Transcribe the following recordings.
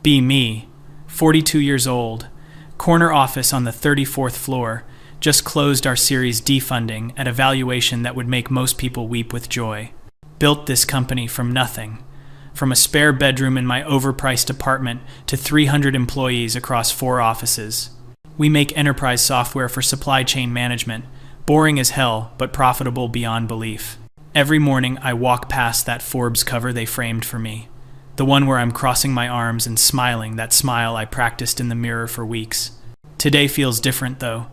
Be me, 42 years old, corner office on the 34th floor, just closed our Series D funding at a valuation that would make most people weep with joy. Built this company from nothing, from a spare bedroom in my overpriced apartment to 300 employees across 4 offices. We make enterprise software for supply chain management, boring as hell, but profitable beyond belief. Every morning I walk past that Forbes cover they framed for me, the one where I'm crossing my arms and smiling, that smile I practiced in the mirror for weeks. Today feels different, though.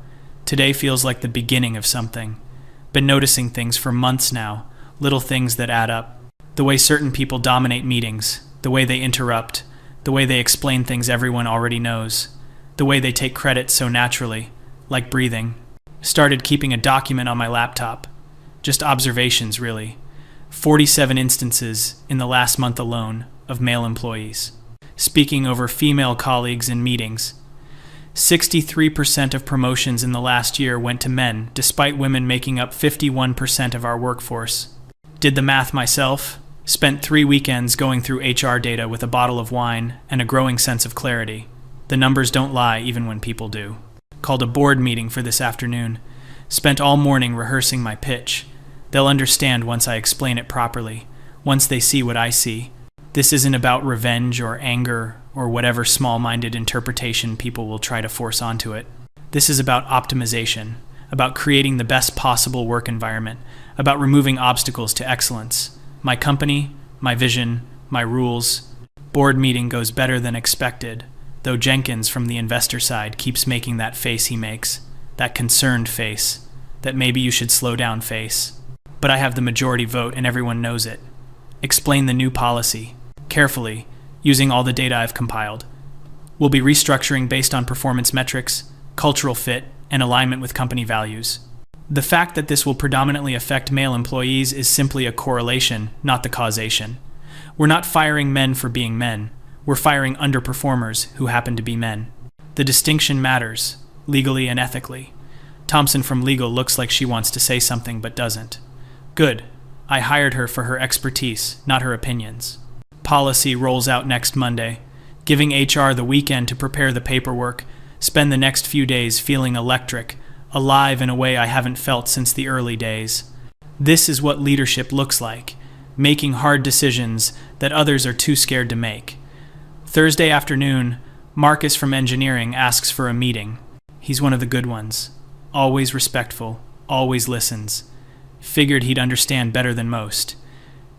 Today feels like the beginning of something. Been noticing things for months now, little things that add up. The way certain people dominate meetings, the way they interrupt, the way they explain things everyone already knows, the way they take credit so naturally, like breathing. Started keeping a document on my laptop. Just observations, really. 47 instances in the last month alone of male employees. Speaking over female colleagues in meetings. 63% of promotions in the last year went to men, despite women making up 51% of our workforce. Did the math myself. Spent 3 weekends going through HR data with a bottle of wine and a growing sense of clarity. The numbers don't lie even when people do. Called a board meeting for this afternoon. Spent all morning rehearsing my pitch. They'll understand once I explain it properly, once they see what I see. This isn't about revenge or anger or whatever small-minded interpretation people will try to force onto it. This is about optimization, about creating the best possible work environment, about removing obstacles to excellence. My company, my vision, my rules. Board meeting goes better than expected, though Jenkins from the investor side keeps making that face he makes, that concerned face, that maybe you should slow down face. But I have the majority vote and everyone knows it. Explain the new policy, carefully, using all the data I've compiled. We'll be restructuring based on performance metrics, cultural fit, and alignment with company values. The fact that this will predominantly affect male employees is simply a correlation, not the causation. We're not firing men for being men. We're firing underperformers who happen to be men. The distinction matters, legally and ethically. Thompson from legal looks like she wants to say something but doesn't. Good. I hired her for her expertise, not her opinions. Policy rolls out next Monday, giving HR the weekend to prepare the paperwork, spend the next few days feeling electric, alive in a way I haven't felt since the early days. This is what leadership looks like, making hard decisions that others are too scared to make. Thursday afternoon, Marcus from engineering asks for a meeting. He's one of the good ones. Always respectful, always listens. Figured he'd understand better than most.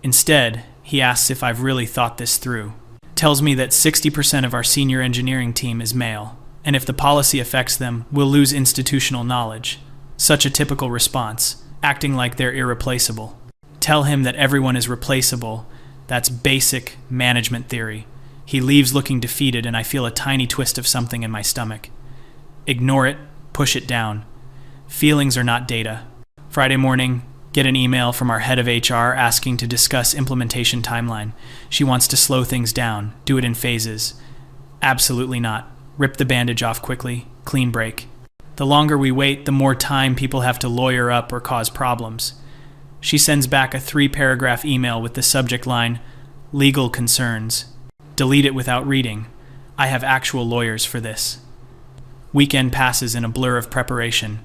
Instead, he asks if I've really thought this through. Tells me that 60% of our senior engineering team is male, and if the policy affects them, we'll lose institutional knowledge. Such a typical response, acting like they're irreplaceable. Tell him that everyone is replaceable. That's basic management theory. He leaves looking defeated, and I feel a tiny twist of something in my stomach. Ignore it, push it down. Feelings are not data. Friday morning, get an email from our head of HR asking to discuss implementation timeline. She wants to slow things down, do it in phases. Absolutely not. Rip the bandage off quickly, clean break. The longer we wait, the more time people have to lawyer up or cause problems. She sends back a 3-paragraph email with the subject line, legal concerns. Delete it without reading. I have actual lawyers for this. Weekend passes in a blur of preparation.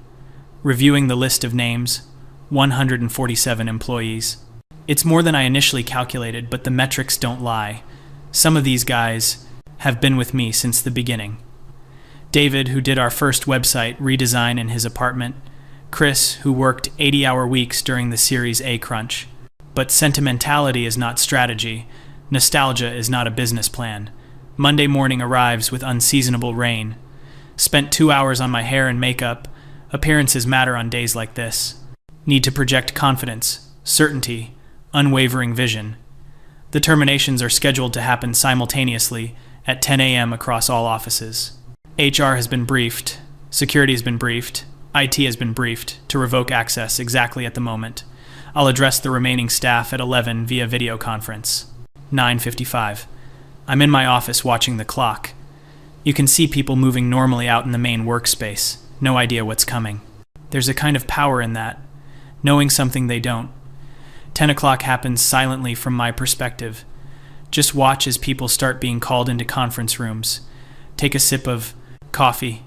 Reviewing the list of names, 147 employees. It's more than I initially calculated, but the metrics don't lie. Some of these guys have been with me since the beginning. David, who did our first website redesign in his apartment. Chris, who worked 80-hour weeks during the Series A crunch. But sentimentality is not strategy. Nostalgia is not a business plan. Monday morning arrives with unseasonable rain. Spent 2 hours on my hair and makeup. Appearances matter on days like this. Need to project confidence, certainty, unwavering vision. The terminations are scheduled to happen simultaneously at 10 a.m. across all offices. HR has been briefed, security has been briefed, IT has been briefed to revoke access exactly at the moment. I'll address the remaining staff at 11 via video conference. 9:55. I'm in my office watching the clock. You can see people moving normally out in the main workspace. No idea what's coming. There's a kind of power in that, knowing something they don't. 10 o'clock happens silently from my perspective. Just watch as people start being called into conference rooms. Take a sip of coffee.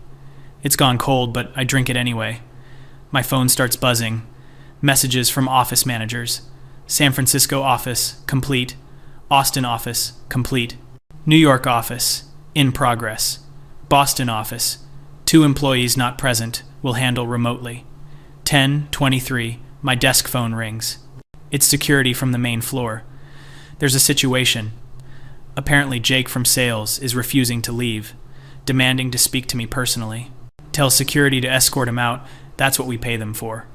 It's gone cold, but I drink it anyway. My phone starts buzzing. Messages from office managers. San Francisco office, complete. Austin office, complete. New York office, in progress. Boston office, 2 employees not present, will handle remotely. 10:23, my desk phone rings. It's security from the main floor. There's a situation. Apparently Jake from sales is refusing to leave, demanding to speak to me personally. Tell security to escort him out, that's what we pay them for.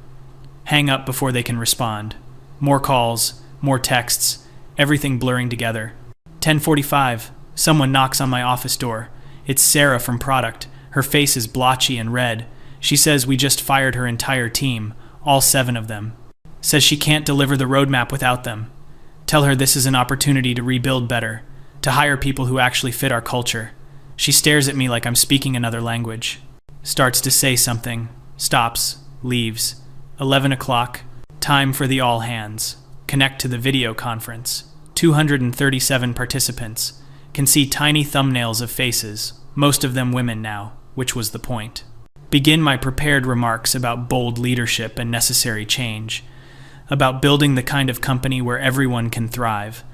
Hang up before they can respond. More calls, more texts, everything blurring together. 10:45, someone knocks on my office door. It's Sarah from product. Her face is blotchy and red. She says we just fired her entire team, all 7 of them. Says she can't deliver the roadmap without them. Tell her this is an opportunity to rebuild better, to hire people who actually fit our culture. She stares at me like I'm speaking another language. Starts to say something, stops, leaves. 11 o'clock, time for the all hands. Connect to the video conference. 237 participants. Can see tiny thumbnails of faces, most of them women now, which was the point. Begin my prepared remarks about bold leadership and necessary change, about building the kind of company where everyone can thrive,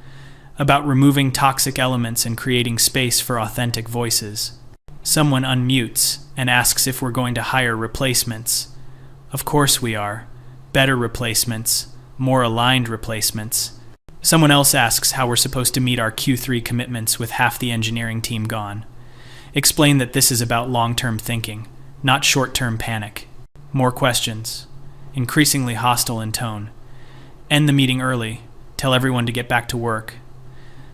about removing toxic elements and creating space for authentic voices. Someone unmutes and asks if we're going to hire replacements. Of course we are. Better replacements, more aligned replacements. Someone else asks how we're supposed to meet our Q3 commitments with half the engineering team gone. Explain that this is about long-term thinking, not short-term panic. More questions. Increasingly hostile in tone. End the meeting early. Tell everyone to get back to work.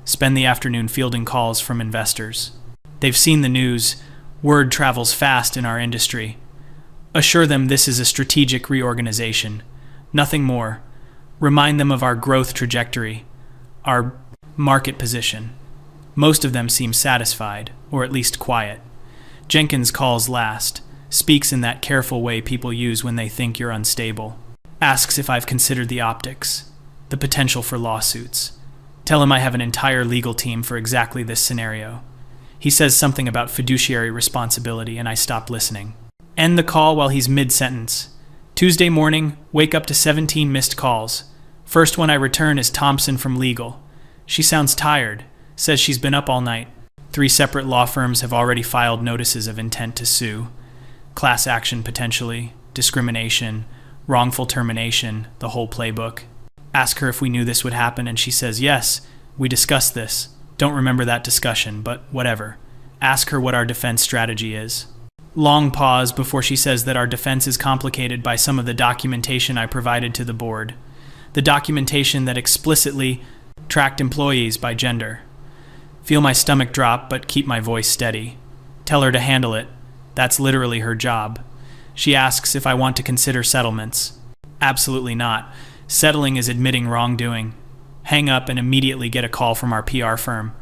Spend the afternoon fielding calls from investors. They've seen the news. Word travels fast in our industry. Assure them this is a strategic reorganization. Nothing more. Remind them of our growth trajectory, our market position. Most of them seem satisfied, or at least quiet. Jenkins calls last, speaks in that careful way people use when they think you're unstable. Asks if I've considered the optics, the potential for lawsuits. Tell him I have an entire legal team for exactly this scenario. He says something about fiduciary responsibility, and I stop listening. End the call while he's mid-sentence. Tuesday morning, wake up to 17 missed calls. First one I return is Thompson from legal. She sounds tired, says she's been up all night. 3 separate law firms have already filed notices of intent to sue. Class action potentially, discrimination, wrongful termination, the whole playbook. Ask her if we knew this would happen, and she says yes, we discussed this. Don't remember that discussion, but whatever. Ask her what our defense strategy is. Long pause before she says that our defense is complicated by some of the documentation I provided to the board. The documentation that explicitly tracked employees by gender. Feel my stomach drop, but keep my voice steady. Tell her to handle it. That's literally her job. She asks if I want to consider settlements. Absolutely not. Settling is admitting wrongdoing. Hang up and immediately get a call from our PR firm.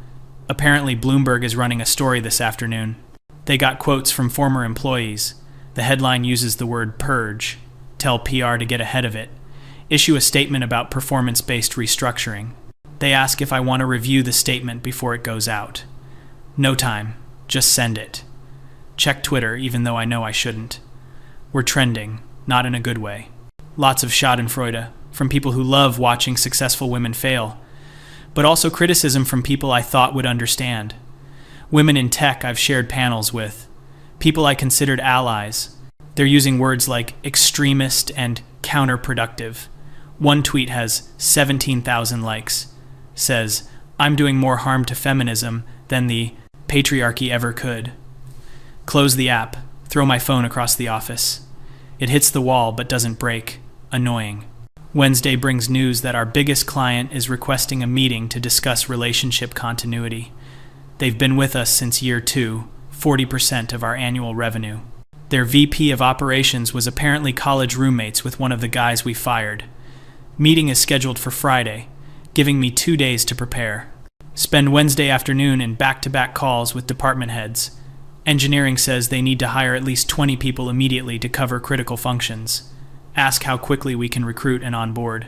Apparently Bloomberg is running a story this afternoon. They got quotes from former employees. The headline uses the word purge. Tell PR to get ahead of it. Issue a statement about performance-based restructuring. They ask if I want to review the statement before it goes out. No time. Just send it. Check Twitter, even though I know I shouldn't. We're trending, not in a good way. Lots of schadenfreude from people who love watching successful women fail, but also criticism from people I thought would understand. Women in tech I've shared panels with, people I considered allies. They're using words like extremist and counterproductive. One tweet has 17,000 likes. Says, I'm doing more harm to feminism than the patriarchy ever could. Close the app, throw my phone across the office. It hits the wall but doesn't break. Annoying. Wednesday brings news that our biggest client is requesting a meeting to discuss relationship continuity. They've been with us since year 2, 40% of our annual revenue. Their VP of operations was apparently college roommates with one of the guys we fired. Meeting is scheduled for Friday, giving me 2 days to prepare. Spend Wednesday afternoon in back-to-back calls with department heads. Engineering says they need to hire at least 20 people immediately to cover critical functions. Ask how quickly we can recruit and onboard.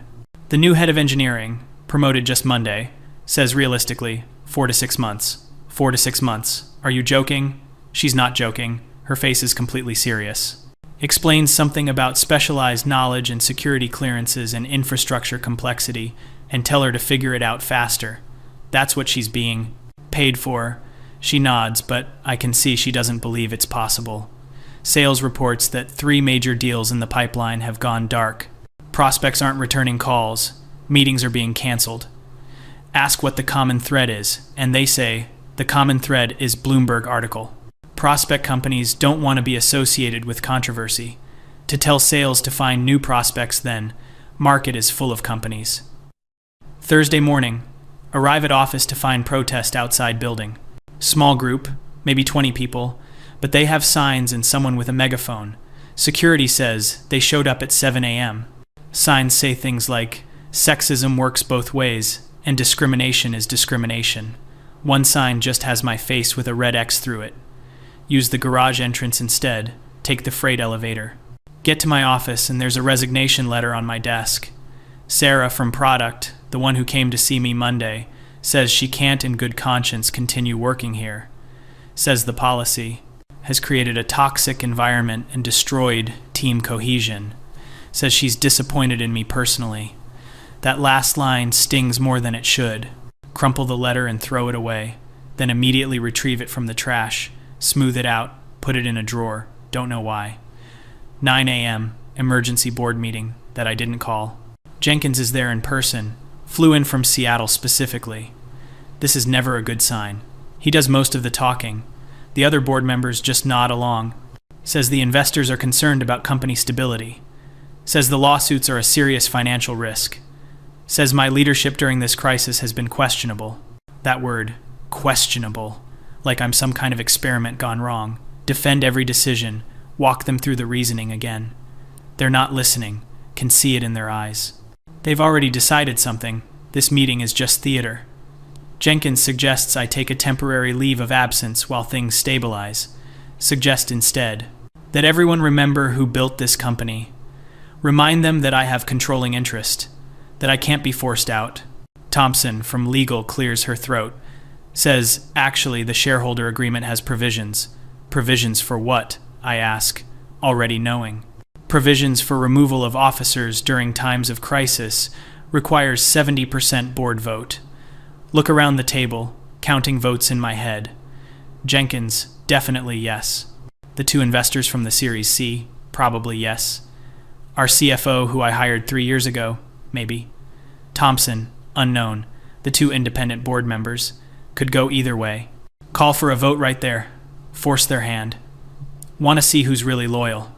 The new head of engineering, promoted just Monday, Says realistically, 4 to 6 months. 4 to 6 months. Are you joking? She's not joking. Her face is completely serious. Explains something about specialized knowledge and security clearances and infrastructure complexity, and tell her to figure it out faster. That's what she's being paid for. She nods, but I can see she doesn't believe it's possible. Sales reports that 3 major deals in the pipeline have gone dark. Prospects aren't returning calls. Meetings are being canceled. Ask what the common thread is, and they say the common thread is Bloomberg article. Prospect companies don't want to be associated with controversy. To tell sales to find new prospects then, market is full of companies. Thursday morning, arrive at office to find protest outside building. Small group, maybe 20 people, but they have signs and someone with a megaphone. Security says they showed up at 7 a.m. Signs say things like, sexism works both ways, and discrimination is discrimination. One sign just has my face with a red X through it. Use the garage entrance instead. Take the freight elevator. Get to my office and there's a resignation letter on my desk. Sarah from Product, the one who came to see me Monday, says she can't in good conscience continue working here. Says the policy has created a toxic environment and destroyed team cohesion. Says she's disappointed in me personally. That last line stings more than it should. Crumple the letter and throw it away. Then immediately retrieve it from the trash. Smooth it out. Put it in a drawer. Don't know why. 9 a.m. Emergency board meeting that I didn't call. Jenkins is there in person. Flew in from Seattle specifically. This is never a good sign. He does most of the talking. The other board members just nod along. Says the investors are concerned about company stability. Says the lawsuits are a serious financial risk. Says my leadership during this crisis has been questionable. That word, questionable, like I'm some kind of experiment gone wrong. Defend every decision. Walk them through the reasoning again. They're not listening. Can see it in their eyes. They've already decided something. This meeting is just theater. Jenkins suggests I take a temporary leave of absence while things stabilize. Suggest instead that everyone remember who built this company. Remind them that I have controlling interest, that I can't be forced out. Thompson from legal clears her throat. Says, actually, the shareholder agreement has provisions. Provisions for what? I ask, already knowing. Provisions for removal of officers during times of crisis requires 70% board vote. Look around the table, counting votes in my head. Jenkins, definitely yes. The 2 investors from the Series C, probably yes. Our CFO, who I hired 3 years ago, maybe. Thompson, unknown. The 2 independent board members. Could go either way. Call for a vote right there. Force their hand. Want to see who's really loyal.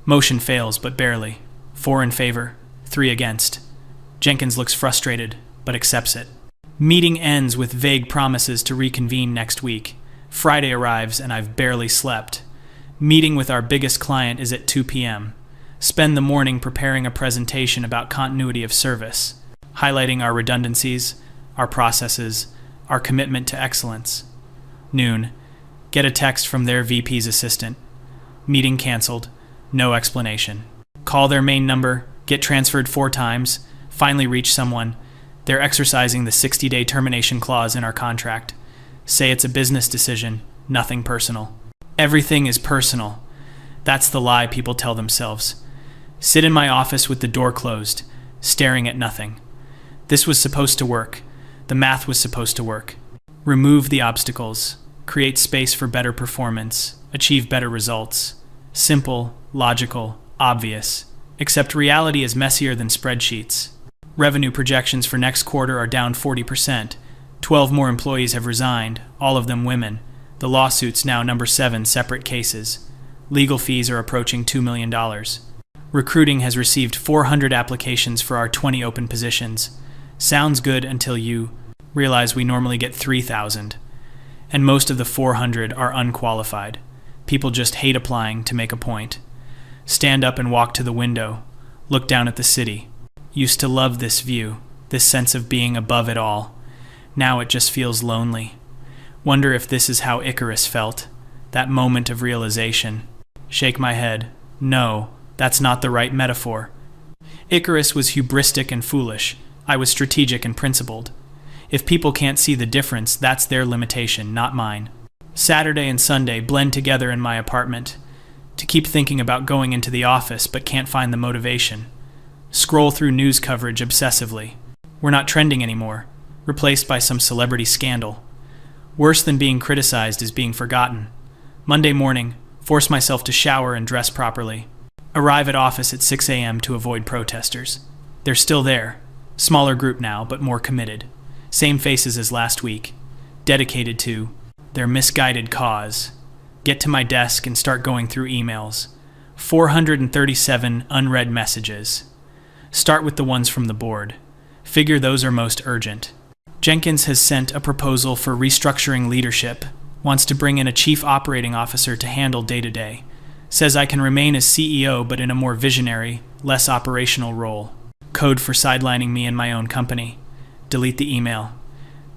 Motion fails, but barely. 4 in favor, 3 against. Jenkins looks frustrated, but accepts it. Meeting ends with vague promises to reconvene next week. Friday arrives and I've barely slept. Meeting with our biggest client is at 2 p.m. Spend the morning preparing a presentation about continuity of service, highlighting our redundancies, our processes, our commitment to excellence. Noon. Get a text from their VP's assistant. Meeting canceled. No explanation. Call their main number, get transferred 4 times, finally reach someone. They're exercising the 60-day termination clause in our contract. Say it's a business decision, nothing personal. Everything is personal. That's the lie people tell themselves. Sit in my office with the door closed, staring at nothing. This was supposed to work. The math was supposed to work. Remove the obstacles. Create space for better performance. Achieve better results. Simple, logical, obvious. Except reality is messier than spreadsheets. Revenue projections for next quarter are down 40%. 12 more employees have resigned, all of them women. The lawsuit's now number 7 separate cases. Legal fees are approaching $2 million. Recruiting has received 400 applications for our 20 open positions. Sounds good until you realize we normally get 3,000. And most of the 400 are unqualified. People just hate applying to make a point. Stand up and walk to the window. Look down at the city. Used to love this view, this sense of being above it all. Now it just feels lonely. Wonder if this is how Icarus felt. That moment of realization. Shake my head. No, that's not the right metaphor. Icarus was hubristic and foolish. I was strategic and principled. If people can't see the difference, that's their limitation, not mine. Saturday and Sunday blend together in my apartment. To keep thinking about going into the office but can't find the motivation. Scroll through news coverage obsessively. We're not trending anymore, replaced by some celebrity scandal. Worse than being criticized is being forgotten. Monday morning, force myself to shower and dress properly. Arrive at office at 6 a.m. to avoid protesters. They're still there. Smaller group now, but more committed. Same faces as last week. Dedicated to their misguided cause. Get to my desk and start going through emails. 437 unread messages. Start with the ones from the board. Figure those are most urgent. Jenkins has sent a proposal for restructuring leadership. Wants to bring in a chief operating officer to handle day-to-day. Says I can remain as CEO but in a more visionary, less operational role. Code for sidelining me in my own company. Delete the email.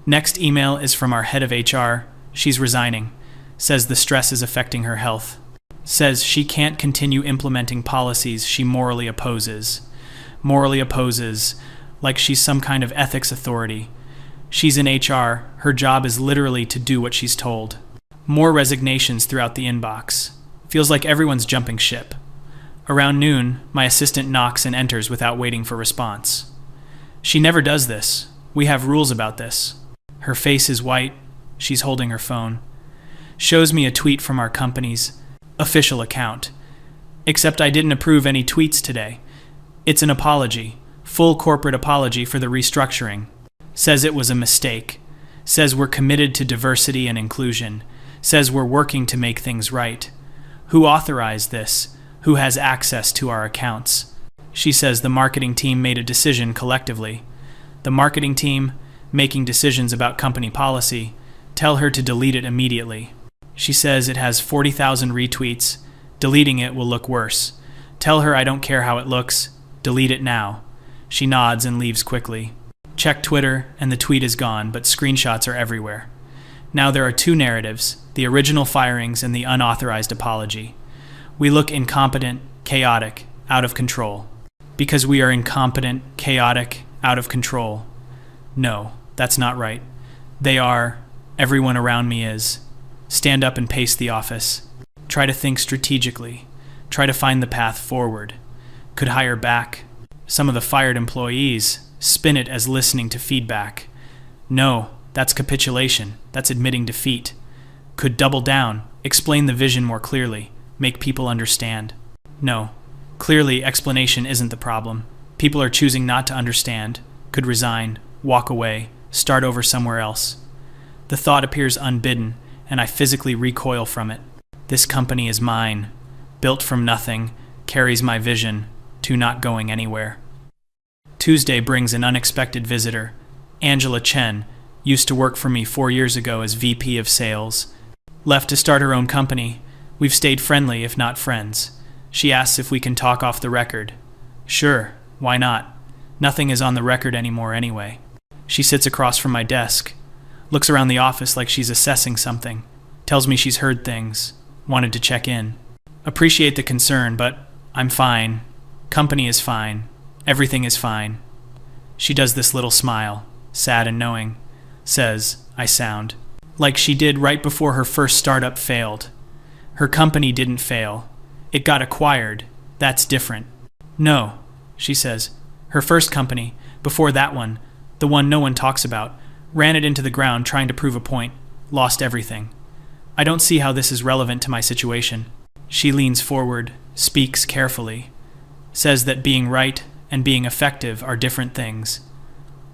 Next email is from our head of HR. She's resigning. Says the stress is affecting her health. Says she can't continue implementing policies she morally opposes. Morally opposes, like she's some kind of ethics authority. She's in HR. Her job is literally to do what she's told. More resignations throughout the inbox. Feels like everyone's jumping ship. Around noon, my assistant knocks and enters without waiting for response. She never does this. We have rules about this. Her face is white. She's holding her phone. Shows me a tweet from our company's official account. Except I didn't approve any tweets today. It's an apology. Full corporate apology for the restructuring. Says it was a mistake. Says we're committed to diversity and inclusion. Says we're working to make things right. Who authorized this? Who has access to our accounts? She says the marketing team made a decision collectively. The marketing team, making decisions about company policy, tell her to delete it immediately. She says it has 40,000 retweets. Deleting it will look worse. Tell her I don't care how it looks. Delete it now. She nods and leaves quickly. Check Twitter, and the tweet is gone, but screenshots are everywhere. Now there are two narratives, the original firings and the unauthorized apology. We look incompetent, chaotic, out of control. Because we are incompetent, chaotic, out of control. No, that's not right. They are. Everyone around me is. Stand up and pace the office. Try to think strategically. Try to find the path forward. Could hire back. Some of the fired employees spin it as listening to feedback. No, that's capitulation. That's admitting defeat. Could double down, explain the vision more clearly, make people understand. No, clearly explanation isn't the problem. People are choosing not to understand. Could resign, walk away, start over somewhere else. The thought appears unbidden, and I physically recoil from it. This company is mine. Built from nothing, carries my vision, to not going anywhere. Tuesday brings an unexpected visitor. Angela Chen used to work for me 4 years ago as VP of Sales. Left to start her own company. We've stayed friendly, if not friends. She asks if we can talk off the record. Sure, why not? Nothing is on the record anymore anyway. She sits across from my desk. Looks around the office like she's assessing something. Tells me she's heard things. Wanted to check in. Appreciate the concern, but I'm fine. Company is fine. Everything is fine. She does this little smile, sad and knowing. Says, I sound. Like she did right before her first startup failed. Her company didn't fail. It got acquired. That's different. No, she says. Her first company, before that one, the one no one talks about, ran it into the ground trying to prove a point, lost everything. I don't see how this is relevant to my situation. She leans forward, speaks carefully. Says that being right and being effective are different things.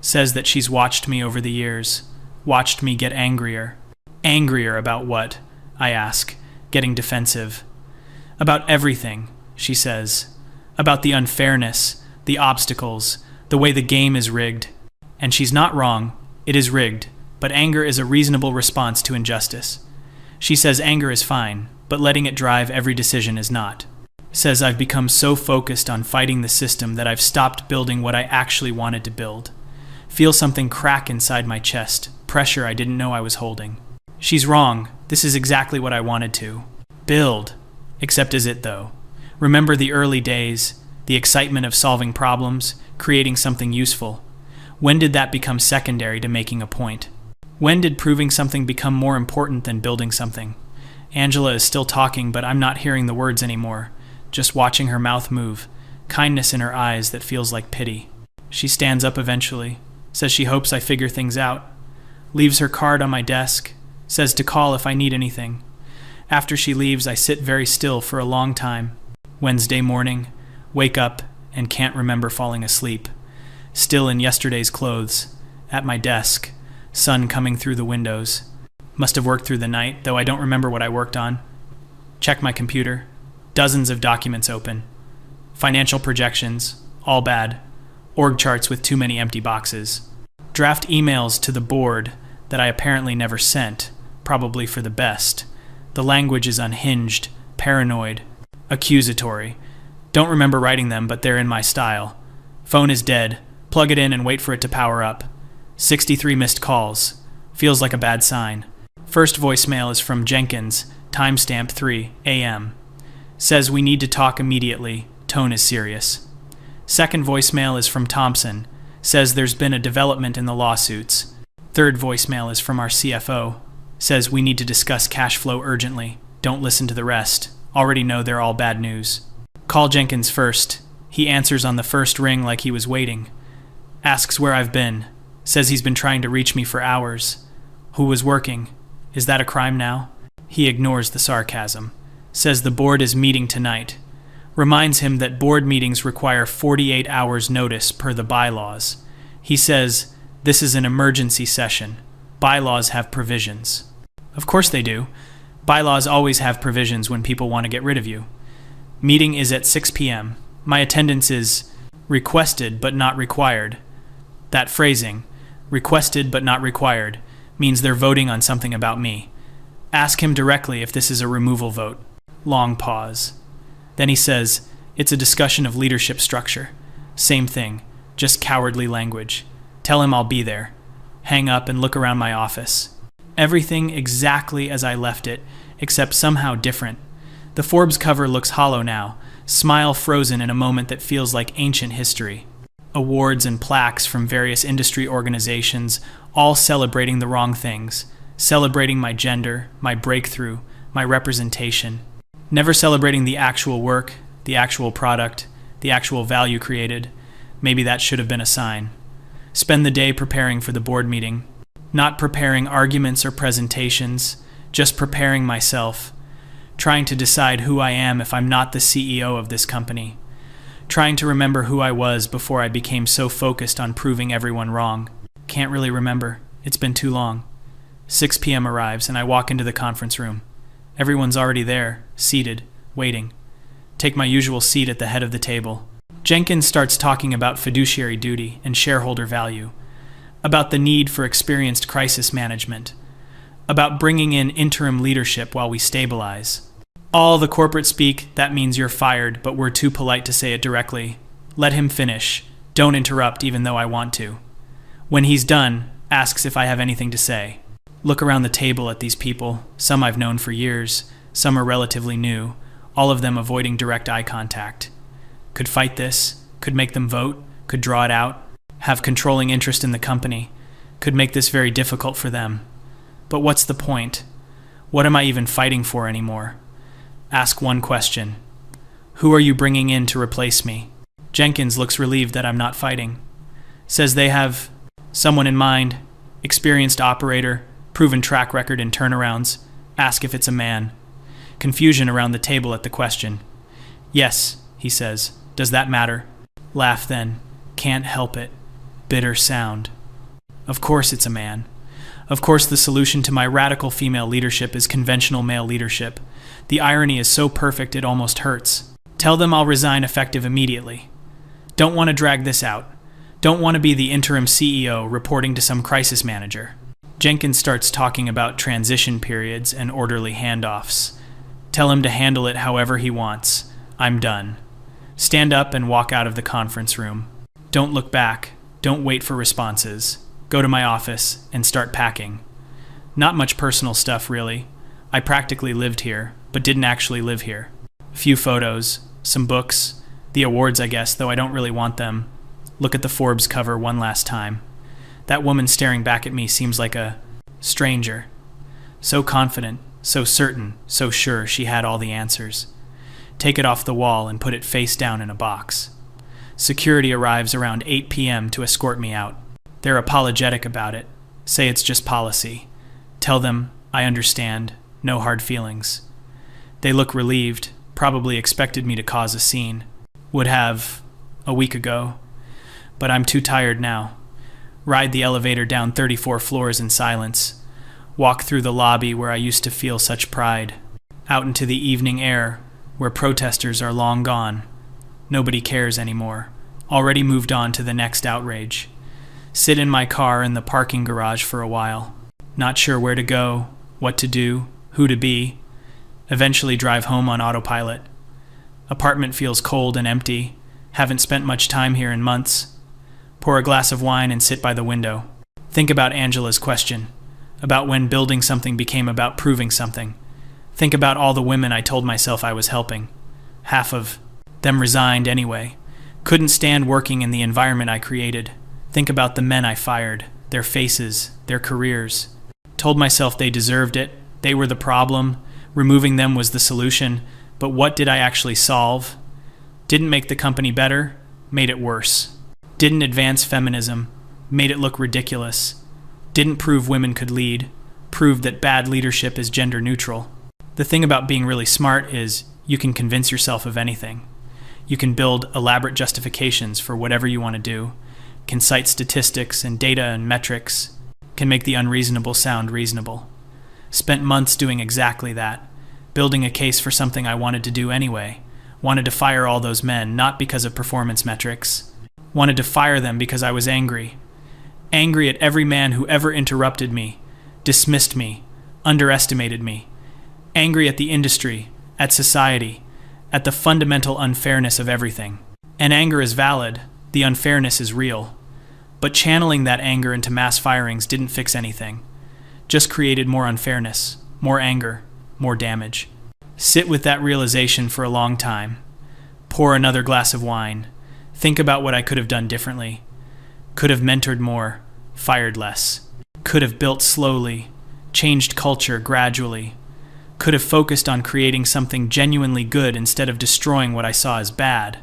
Says that she's watched me over the years, watched me get angrier. Angrier about what? I ask, getting defensive. About everything, she says. About the unfairness, the obstacles, the way the game is rigged. And she's not wrong, it is rigged, but anger is a reasonable response to injustice. She says anger is fine, but letting it drive every decision is not. Says I've become so focused on fighting the system that I've stopped building what I actually wanted to build. Feel something crack inside my chest, pressure I didn't know I was holding. She's wrong, this is exactly what I wanted to. Build. Except is it though? Remember the early days, the excitement of solving problems, creating something useful. When did that become secondary to making a point? When did proving something become more important than building something? Angela is still talking, but I'm not hearing the words anymore, just watching her mouth move, kindness in her eyes that feels like pity. She stands up eventually, says she hopes I figure things out, leaves her card on my desk, says to call if I need anything. After she leaves, I sit very still for a long time. Wednesday morning, wake up and can't remember falling asleep. Still in yesterday's clothes, at my desk, sun coming through the windows. Must have worked through the night, though I don't remember what I worked on. Check my computer. Dozens of documents open. Financial projections, all bad. Org charts with too many empty boxes. Draft emails to the board that I apparently never sent, probably for the best. The language is unhinged, paranoid, accusatory. Don't remember writing them, but they're in my style. Phone is dead. Plug it in and wait for it to power up. 63 missed calls. Feels like a bad sign. First voicemail is from Jenkins, timestamp 3 a.m. Says we need to talk immediately. Tone is serious. Second voicemail is from Thompson. Says there's been a development in the lawsuits. Third voicemail is from our CFO. Says we need to discuss cash flow urgently. Don't listen to the rest. Already know they're all bad news. Call Jenkins first. He answers on the first ring like he was waiting. Asks where I've been. Says he's been trying to reach me for hours. Who was working? Is that a crime now? He ignores the sarcasm. Says the board is meeting tonight. Reminds him that board meetings require 48 hours notice per the bylaws. He says, this is an emergency session. Bylaws have provisions. Of course they do. Bylaws always have provisions when people want to get rid of you. Meeting is at 6 p.m. My attendance is requested but not required. That phrasing, requested but not required, means they're voting on something about me. Ask him directly if this is a removal vote. Long pause. Then he says, it's a discussion of leadership structure. Same thing, just cowardly language. Tell him I'll be there. Hang up and look around my office. Everything exactly as I left it, except somehow different. The Forbes cover looks hollow now, smile frozen in a moment that feels like ancient history. Awards and plaques from various industry organizations, all celebrating the wrong things. Celebrating my gender, my breakthrough, my representation. Never celebrating the actual work, the actual product, the actual value created. Maybe that should have been a sign. Spend the day preparing for the board meeting. Not preparing arguments or presentations, just preparing myself. Trying to decide who I am if I'm not the CEO of this company. Trying to remember who I was before I became so focused on proving everyone wrong. Can't really remember. It's been too long. 6 p.m. arrives and I walk into the conference room. Everyone's already there, seated, waiting. Take my usual seat at the head of the table. Jenkins starts talking about fiduciary duty and shareholder value. About the need for experienced crisis management. About bringing in interim leadership while we stabilize. All the corporate speak, that means you're fired, but we're too polite to say it directly. Let him finish. Don't interrupt even though I want to. When he's done, asks if I have anything to say. Look around the table at these people. Some I've known for years. Some are relatively new. All of them avoiding direct eye contact. Could fight this. Could make them vote. Could draw it out. Have controlling interest in the company. Could make this very difficult for them. But what's the point? What am I even fighting for anymore? Ask one question. Who are you bringing in to replace me? Jenkins looks relieved that I'm not fighting. Says they have someone in mind, experienced operator, proven track record in turnarounds. Ask if it's a man. Confusion around the table at the question. Yes, he says. Does that matter? Laugh then. Can't help it. Bitter sound. Of course it's a man. Of course the solution to my radical female leadership is conventional male leadership. The irony is so perfect it almost hurts. Tell them I'll resign effective immediately. Don't want to drag this out. Don't want to be the interim CEO reporting to some crisis manager. Jenkins starts talking about transition periods and orderly handoffs. Tell him to handle it however he wants. I'm done. Stand up and walk out of the conference room. Don't look back. Don't wait for responses. Go to my office and start packing. Not much personal stuff, really. I practically lived here, but didn't actually live here. A few photos, some books, the awards, I guess, though I don't really want them. Look at the Forbes cover one last time. That woman staring back at me seems like a stranger. So confident, so certain, so sure she had all the answers. Take it off the wall and put it face down in a box. Security arrives around 8 p.m. to escort me out. They're apologetic about it. Say it's just policy. Tell them, I understand, no hard feelings. They look relieved, probably expected me to cause a scene. Would have, a week ago. But I'm too tired now. Ride the elevator down 34 floors in silence. Walk through the lobby where I used to feel such pride. Out into the evening air, where protesters are long gone. Nobody cares anymore. Already moved on to the next outrage. Sit in my car in the parking garage for a while. Not sure where to go, what to do, who to be. Eventually drive home on autopilot. Apartment feels cold and empty. Haven't spent much time here in months. Pour a glass of wine and sit by the window. Think about Angela's question. About when building something became about proving something. Think about all the women I told myself I was helping. Half of them resigned anyway. Couldn't stand working in the environment I created. Think about the men I fired, their faces, their careers. Told myself they deserved it, they were the problem, removing them was the solution, but what did I actually solve? Didn't make the company better, made it worse. Didn't advance feminism, made it look ridiculous. Didn't prove women could lead, proved that bad leadership is gender neutral. The thing about being really smart is you can convince yourself of anything. You can build elaborate justifications for whatever you want to do, can cite statistics and data and metrics, can make the unreasonable sound reasonable. Spent months doing exactly that, building a case for something I wanted to do anyway. Wanted to fire all those men, not because of performance metrics. Wanted to fire them because I was angry. Angry at every man who ever interrupted me, dismissed me, underestimated me. Angry at the industry, at society, at the fundamental unfairness of everything. And anger is valid, the unfairness is real. But channeling that anger into mass firings didn't fix anything. Just created more unfairness, more anger, more damage. Sit with that realization for a long time. Pour another glass of wine. Think about what I could have done differently. Could have mentored more, fired less. Could have built slowly, changed culture gradually. Could have focused on creating something genuinely good instead of destroying what I saw as bad.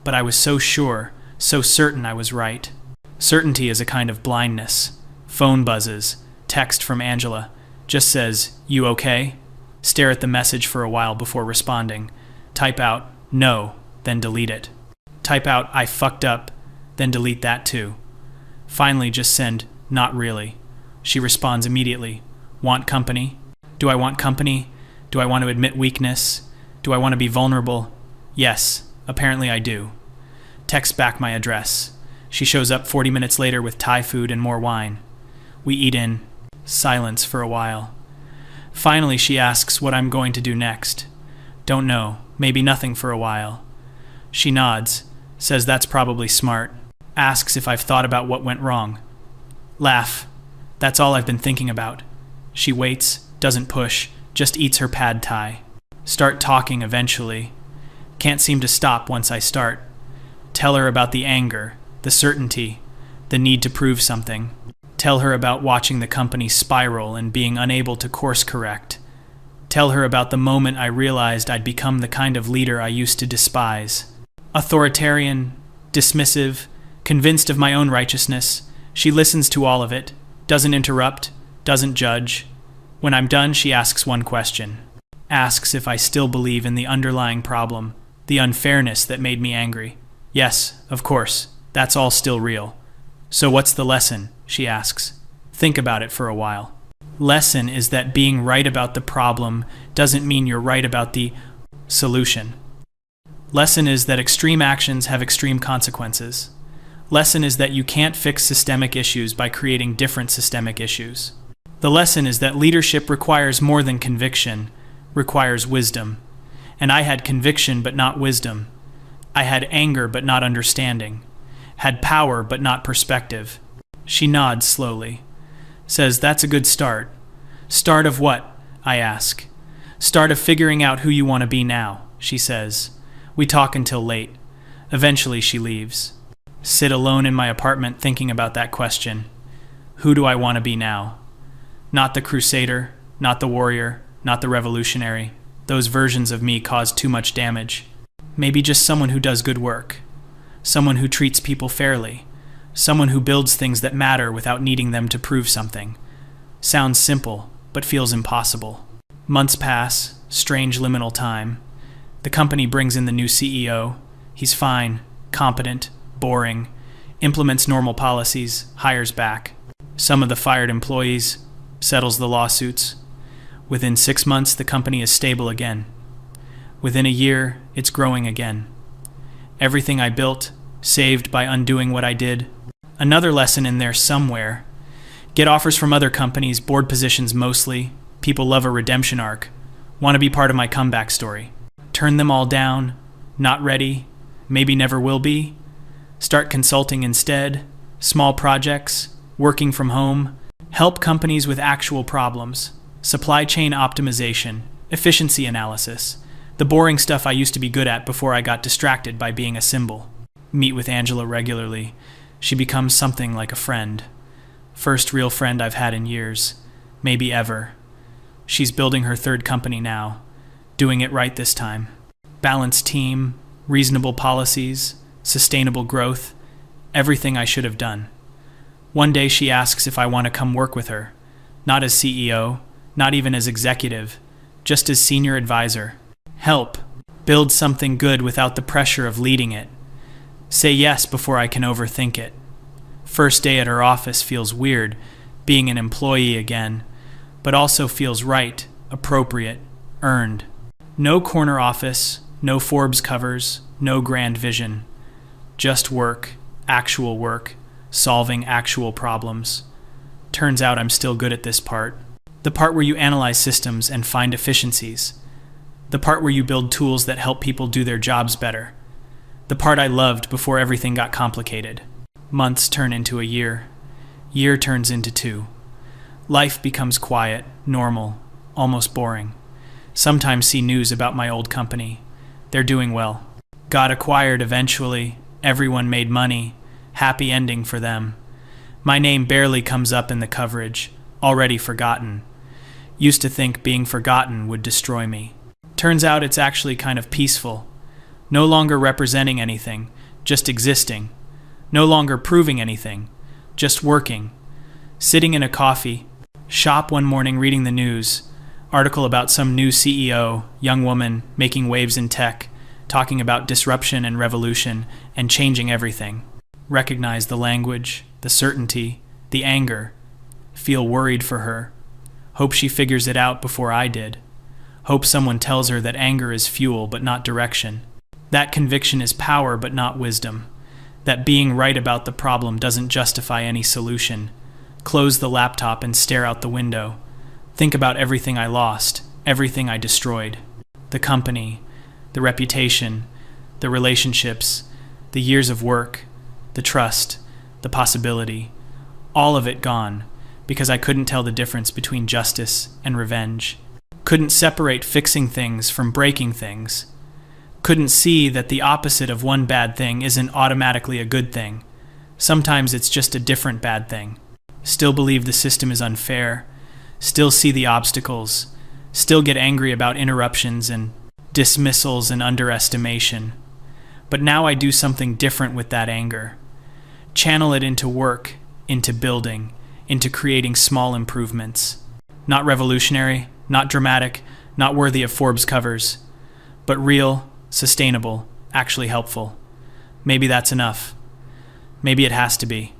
But I was so sure, so certain I was right. Certainty is a kind of blindness. Phone buzzes. Text from Angela. Just says, "You okay?" Stare at the message for a while before responding. Type out, "No," then delete it. Type out, "I fucked up," then delete that too. Finally, just send, "Not really." She responds immediately. Want company? Do I want company? Do I want to admit weakness? Do I want to be vulnerable? Yes, apparently I do. Text back my address. She shows up 40 minutes later with Thai food and more wine. We eat in silence for a while. Finally, she asks what I'm going to do next. Don't know, maybe nothing for a while. She nods, says that's probably smart, asks if I've thought about what went wrong. Laugh. That's all I've been thinking about. She waits, doesn't push, just eats her pad thai. Start talking eventually. Can't seem to stop once I start. Tell her about the anger, the certainty, the need to prove something. Tell her about watching the company spiral and being unable to course correct. Tell her about the moment I realized I'd become the kind of leader I used to despise. Authoritarian, dismissive, convinced of my own righteousness. She listens to all of it, doesn't interrupt, doesn't judge. When I'm done, she asks one question. Asks if I still believe in the underlying problem, the unfairness that made me angry. Yes, of course, that's all still real. So what's the lesson? She asks. Think about it for a while. Lesson is that being right about the problem doesn't mean you're right about the solution. Lesson is that extreme actions have extreme consequences. Lesson is that you can't fix systemic issues by creating different systemic issues. The lesson is that leadership requires more than conviction, requires wisdom. And I had conviction but not wisdom. I had anger but not understanding. Had power but not perspective. She nods slowly. Says that's a good start. Start of what? I ask. Start of figuring out who you want to be now, she says. We talk until late. Eventually she leaves. Sit alone in my apartment thinking about that question. Who do I want to be now? Not the crusader, not the warrior, not the revolutionary. Those versions of me cause too much damage. Maybe just someone who does good work. Someone who treats people fairly. Someone who builds things that matter without needing them to prove something. Sounds simple, but feels impossible. Months pass, strange liminal time. The company brings in the new CEO. He's fine, competent, boring, implements normal policies, hires back. Some of the fired employees, settles the lawsuits. Within 6 months, the company is stable again. Within a year, it's growing again. Everything I built, saved by undoing what I did. Another lesson in there somewhere. Get offers from other companies, board positions mostly. People love a redemption arc. Want to be part of my comeback story. Turn them all down. Not ready. Maybe never will be. Start consulting instead. Small projects. Working from home. Help companies with actual problems. Supply chain optimization. Efficiency analysis. The boring stuff I used to be good at before I got distracted by being a symbol. Meet with Angela regularly. She becomes something like a friend. First real friend I've had in years. Maybe ever. She's building her third company now. Doing it right this time. Balanced team, reasonable policies, sustainable growth. Everything I should have done. One day she asks if I want to come work with her. Not as CEO, not even as executive, just as senior advisor. Help. Build something good without the pressure of leading it. Say yes before I can overthink it. First day at her office feels weird, being an employee again, but also feels right, appropriate, earned. No corner office, no Forbes covers, no grand vision. Just work, actual work, solving actual problems. Turns out I'm still good at this part. The part where you analyze systems and find efficiencies. The part where you build tools that help people do their jobs better. The part I loved before everything got complicated. Months turn into a year. Year turns into 2. Life becomes quiet, normal, almost boring. Sometimes see news about my old company. They're doing well. Got acquired eventually. Everyone made money. Happy ending for them. My name barely comes up in the coverage. Already forgotten. Used to think being forgotten would destroy me. Turns out it's actually kind of peaceful. No longer representing anything, just existing. No longer proving anything, just working. Sitting in a coffee shop one morning reading the news. Article about some new CEO, young woman, making waves in tech, talking about disruption and revolution and changing everything. Recognize the language, the certainty, the anger. Feel worried for her. Hope she figures it out before I did. Hope someone tells her that anger is fuel but not direction. That conviction is power but not wisdom. That being right about the problem doesn't justify any solution. Close the laptop and stare out the window. Think about everything I lost, everything I destroyed. The company, the reputation, the relationships, the years of work, the trust, the possibility. All of it gone, because I couldn't tell the difference between justice and revenge. Couldn't separate fixing things from breaking things. Couldn't see that the opposite of one bad thing isn't automatically a good thing. Sometimes it's just a different bad thing. Still believe the system is unfair. Still see the obstacles. Still get angry about interruptions and dismissals and underestimation. But now I do something different with that anger. Channel it into work, into building, into creating small improvements. Not revolutionary, not dramatic, not worthy of Forbes covers, but real, sustainable, actually helpful. Maybe that's enough. Maybe it has to be.